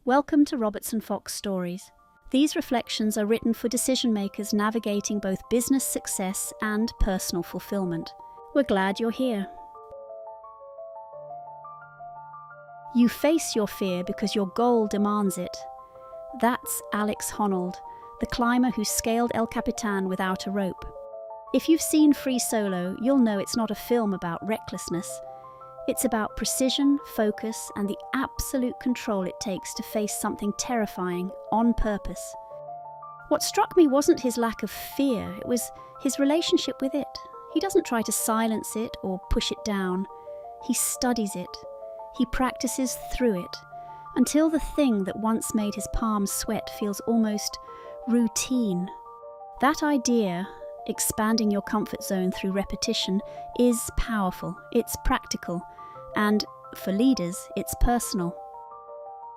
Welcome to Robertson Fox Stories. These reflections are written for decision makers navigating both business success and personal fulfillment. We're glad you're here. You face your fear because your goal demands it. That's Alex Honnold, the climber who scaled El Capitan without a rope. If you've seen Free Solo, you'll know it's not a film about recklessness. It's about precision, focus, and the absolute control it takes to face something terrifying on purpose. What struck me wasn't his lack of fear, it was his relationship with it. He doesn't try to silence it or push it down. He studies it. He practices through it, until the thing that once made his palms sweat feels almost routine. That idea, expanding your comfort zone through repetition, is powerful, it's practical, and for leaders, it's personal.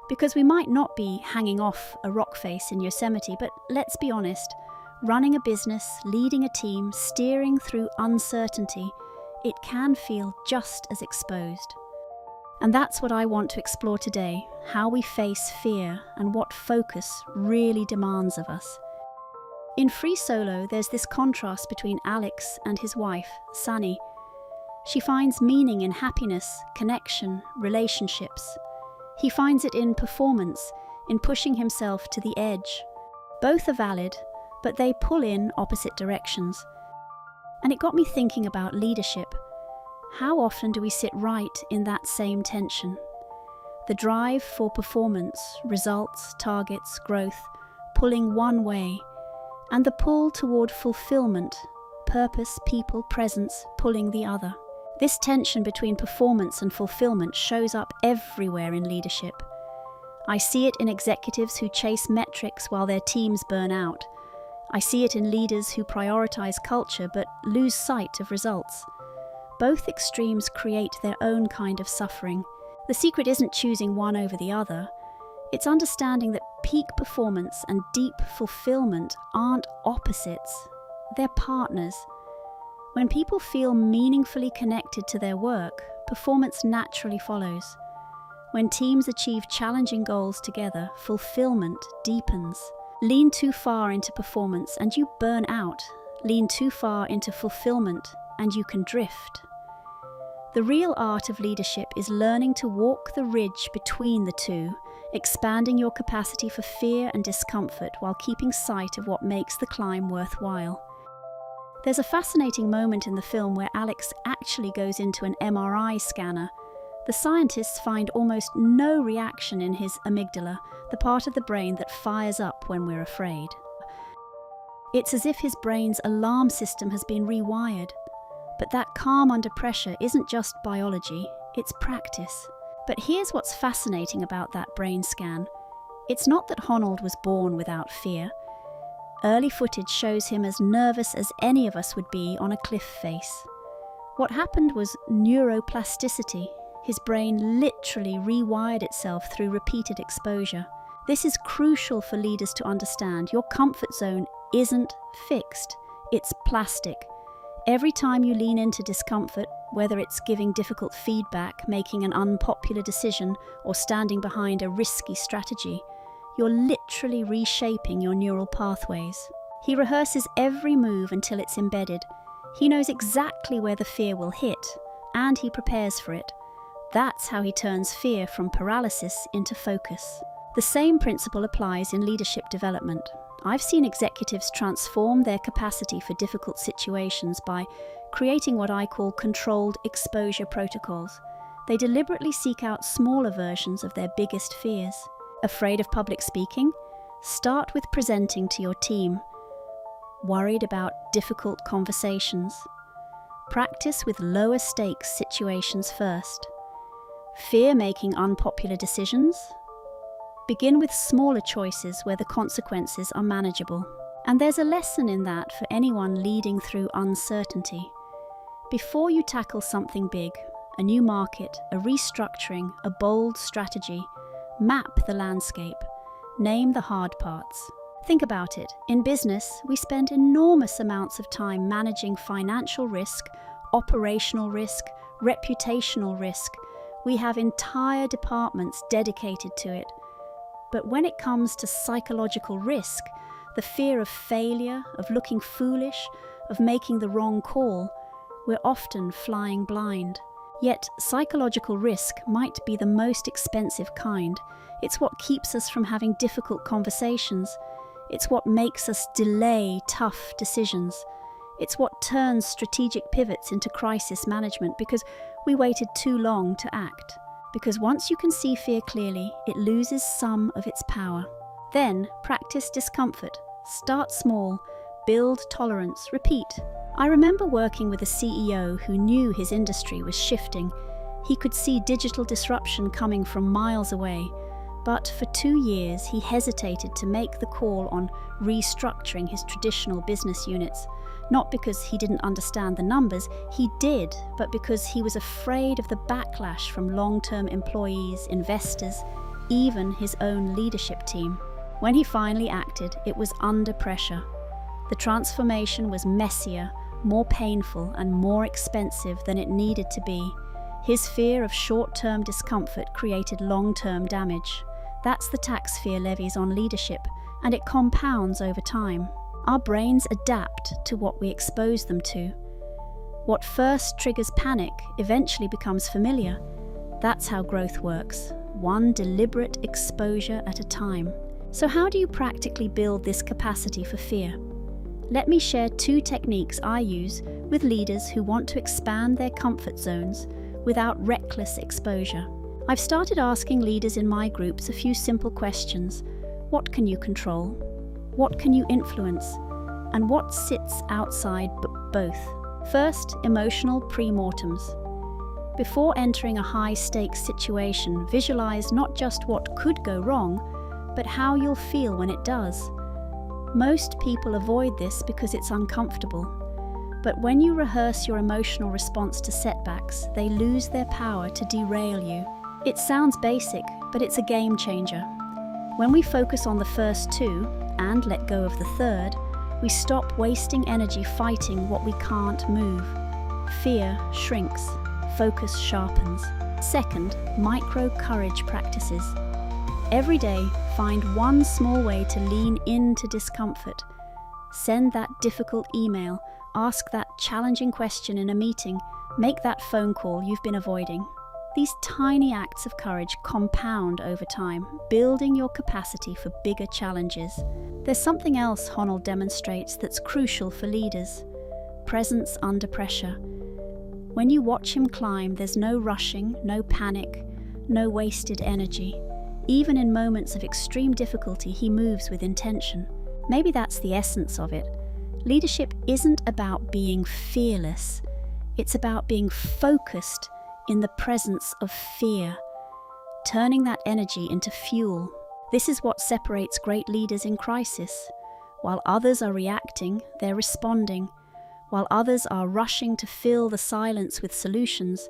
Because we might not be hanging off a rock face in Yosemite, but let's be honest, running a business, leading a team, steering through uncertainty, it can feel just as exposed. And that's what I want to explore today, how we face fear and what focus really demands of us. In Free Solo, there's this contrast between Alex and his wife, Sunny. She finds meaning in happiness, connection, relationships. He finds it in performance, in pushing himself to the edge. Both are valid, but they pull in opposite directions. And it got me thinking about leadership. How often do we sit right in that same tension? The drive for performance, results, targets, growth, pulling one way, and the pull toward fulfillment, purpose, people, presence, pulling the other. This tension between performance and fulfillment shows up everywhere in leadership. I see it in executives who chase metrics while their teams burn out. I see it in leaders who prioritize culture but lose sight of results. Both extremes create their own kind of suffering. The secret isn't choosing one over the other. It's understanding that peak performance and deep fulfillment aren't opposites. They're partners. When people feel meaningfully connected to their work, performance naturally follows. When teams achieve challenging goals together, fulfillment deepens. Lean too far into performance and you burn out. Lean too far into fulfillment and you can drift. The real art of leadership is learning to walk the ridge between the two, expanding your capacity for fear and discomfort while keeping sight of what makes the climb worthwhile. There's a fascinating moment in the film where Alex actually goes into an MRI scanner. The scientists find almost no reaction in his amygdala, the part of the brain that fires up when we're afraid. It's as if his brain's alarm system has been rewired. But that calm under pressure isn't just biology, it's practice. But here's what's fascinating about that brain scan. It's not that Honnold was born without fear. Early footage shows him as nervous as any of us would be on a cliff face. What happened was neuroplasticity. His brain literally rewired itself through repeated exposure. This is crucial for leaders to understand. Your comfort zone isn't fixed, it's plastic. Every time you lean into discomfort, whether it's giving difficult feedback, making an unpopular decision, or standing behind a risky strategy, you're literally reshaping your neural pathways. He rehearses every move until it's embedded. He knows exactly where the fear will hit, and he prepares for it. That's how he turns fear from paralysis into focus. The same principle applies in leadership development. I've seen executives transform their capacity for difficult situations by creating what I call controlled exposure protocols. They deliberately seek out smaller versions of their biggest fears. Afraid of public speaking? Start with presenting to your team. Worried about difficult conversations? Practice with lower stakes situations first. Fear making unpopular decisions? Begin with smaller choices where the consequences are manageable. And there's a lesson in that for anyone leading through uncertainty. Before you tackle something big, a new market, a restructuring, a bold strategy, map the landscape. Name the hard parts. Think about it. In business, we spend enormous amounts of time managing financial risk, operational risk, reputational risk. We have entire departments dedicated to it. But when it comes to psychological risk, the fear of failure, of looking foolish, of making the wrong call, we're often flying blind. Yet, psychological risk might be the most expensive kind. It's what keeps us from having difficult conversations. It's what makes us delay tough decisions. It's what turns strategic pivots into crisis management because we waited too long to act. Because once you can see fear clearly, it loses some of its power. Then, practice discomfort. Start small, build tolerance, repeat. I remember working with a CEO who knew his industry was shifting. He could see digital disruption coming from miles away. But for 2 years, he hesitated to make the call on restructuring his traditional business units. Not because he didn't understand the numbers, he did, but because he was afraid of the backlash from long-term employees, investors, even his own leadership team. When he finally acted, it was under pressure. The transformation was messier, more painful, and more expensive than it needed to be. His fear of short-term discomfort created long-term damage. That's the tax fear levies on leadership, and it compounds over time. Our brains adapt to what we expose them to. What first triggers panic eventually becomes familiar. That's how growth works, one deliberate exposure at a time. So how do you practically build this capacity for fear? Let me share 2 techniques I use with leaders who want to expand their comfort zones without reckless exposure. I've started asking leaders in my groups a few simple questions. What can you control? What can you influence? And what sits outside both? First, emotional pre-mortems. Before entering a high-stakes situation, visualize not just what could go wrong, but how you'll feel when it does. Most people avoid this because it's uncomfortable. But when you rehearse your emotional response to setbacks, they lose their power to derail you. It sounds basic, but it's a game changer. When we focus on the first 2 and let go of the third, we stop wasting energy fighting what we can't move. Fear shrinks, focus sharpens. Second, micro courage practices. Every day, find one small way to lean into discomfort. Send that difficult email, ask that challenging question in a meeting, make that phone call you've been avoiding. These tiny acts of courage compound over time, building your capacity for bigger challenges. There's something else Honnold demonstrates that's crucial for leaders: presence under pressure. When you watch him climb, there's no rushing, no panic, no wasted energy. Even in moments of extreme difficulty, he moves with intention. Maybe that's the essence of it. Leadership isn't about being fearless. It's about being focused in the presence of fear, turning that energy into fuel. This is what separates great leaders in crisis. While others are reacting, they're responding. While others are rushing to fill the silence with solutions,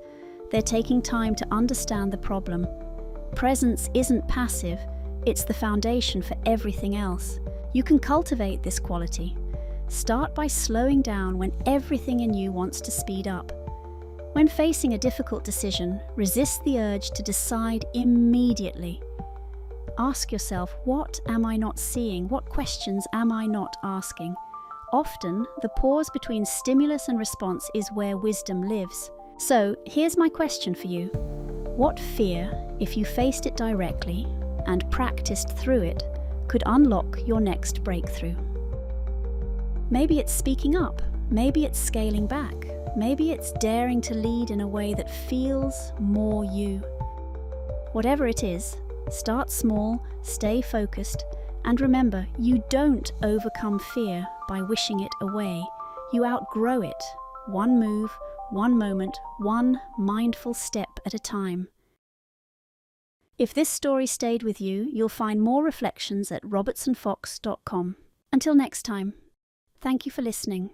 they're taking time to understand the problem. Presence isn't passive, it's the foundation for everything else. You can cultivate this quality. Start by slowing down when everything in you wants to speed up. When facing a difficult decision, resist the urge to decide immediately. Ask yourself, what am I not seeing? What questions am I not asking? Often, the pause between stimulus and response is where wisdom lives. So, here's my question for you. What fear, if you faced it directly and practiced through it, could unlock your next breakthrough? Maybe it's speaking up. Maybe it's scaling back. Maybe it's daring to lead in a way that feels more you. Whatever it is, start small, stay focused, and remember, you don't overcome fear by wishing it away. You outgrow it, one move, one moment, one mindful step at a time. If this story stayed with you, you'll find more reflections at robertsonfox.com. Until next time, thank you for listening.